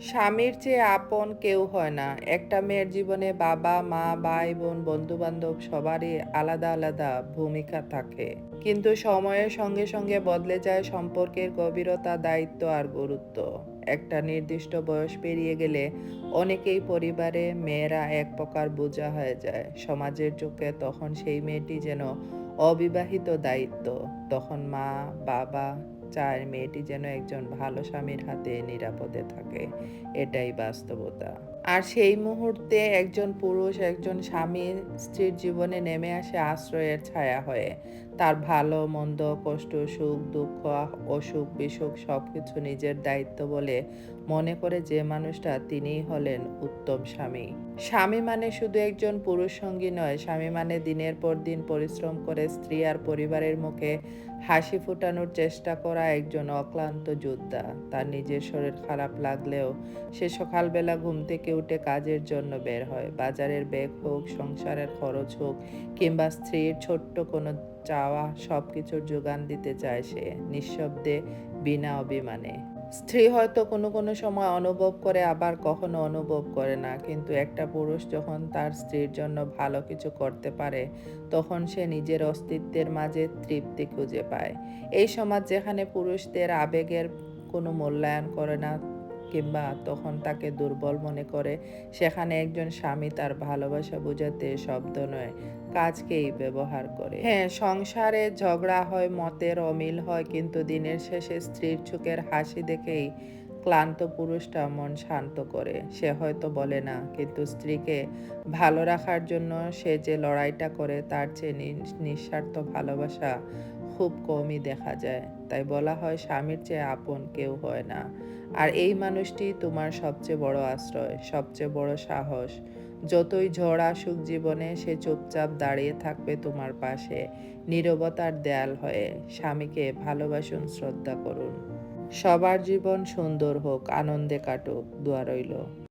স্বামীর চেয়ে আপন কেউ হয় না। একটা মেয়ের জীবনে বাবা, মা, ভাই, বোন, বন্ধু-বান্ধব সবারই আলাদা, আলাদা ভূমিকা থাকে। কিন্তু সময়ের সঙ্গে, সঙ্গে বদলে যায় সম্পর্কের গভীরতা, দায়িত্ব আর গুরুত্ব। একটা নির্দিষ্ট বয়স পেরিয়ে গেলে অনেকেই পরিবারে মেয়েরা এক প্রকার বোঝা হয়ে যায়। সমাজের চোখে তখন সেই মেয়েটি যেন অবিবাহিত দায়িত্ব। তখন মা, বাবা চায় মেয়েটি যেন একজন ভালো স্বামীর হাতে নিরাপদে থাকে। এটাই বাস্তবতা। আর সেই মুহূর্তে একজন পুরুষ, একজন স্বামী স্ত্রীর জীবনে নেমে আসে আশ্রয়ের ছায়া হয়ে। তার ভালো মন্দ, কষ্ট, সুখ, দুঃখ, অসুখ বিসুখ সবকিছু নিজের দায়িত্ব বলে মনে করে যে মানুষটা, তিনিই হলেন উত্তম স্বামী। স্বামী মানে শুধু একজন পুরুষ সঙ্গী নয়, স্বামী মানে দিনের পর দিন পরিশ্রম করে স্ত্রী আর পরিবারের মুখে হাসি ফোটানোর চেষ্টা করা একজন অক্লান্ত যোদ্ধা। তার নিজের শরীর খারাপ লাগলেও সে সকালবেলা ঘুম থেকে উঠে কাজের জন্য বের হয়। বাজারের ব্যাগ হোক, সংসারের খরচ হোক কিংবা স্ত্রীর ছোট্ট কোনো চাওয়া, সবকিছুর যোগান দিতে চায় সে, নিঃশব্দে, বিনা অভিমানে। স্ত্রী হয়তো কোনো কোনো সময় অনুভব করে, আবার কখনো অনুভব করে না। কিন্তু একটা পুরুষ যখন তার স্ত্রীর জন্য ভালো কিছু করতে পারে, তখন সে নিজের অস্তিত্বের মাঝে তৃপ্তি খুঁজে পায়। এই সমাজ যেখানে পুরুষদের আবেগের কোনো মূল্যায়ন করে না কিংবা তখন তাকে দুর্বল মনে করে, সেখানে একজন স্বামী তার ভালোবাসা বোঝাতে শব্দ নয়, কাজকেই ব্যবহার করে। হ্যাঁ, সংসারে ঝগড়া হয়, মতের অমিল হয়, কিন্তু দিনের শেষে স্ত্রীর চোখের হাসি দেখেই ক্লান্ত পুরুষটা মন শান্ত করে। সে হয়তো বলে না, কিন্তু স্ত্রীকে ভালো রাখার জন্য সে যে লড়াইটা করে, তার চেয়ে নিঃস্বার্থ ভালোবাসা খুব কমই দেখা যায়। তাই বলা হয় স্বামীর চেয়ে আপন কেউ হয় না। আর এই মানুষটি তোমার সবচেয়ে বড় আশ্রয়, সবচেয়ে বড় সাহস। যতই ঝড় আসুক জীবনে, সে চুপচাপ দাঁড়িয়ে থাকবে তোমার পাশে, নীরবতার দেয়াল হয়ে। স্বামীকে ভালোবাসুন, শ্রদ্ধা করুন। সবার জীবন সুন্দর হোক, আনন্দে কাটুক। দোয়া রইল।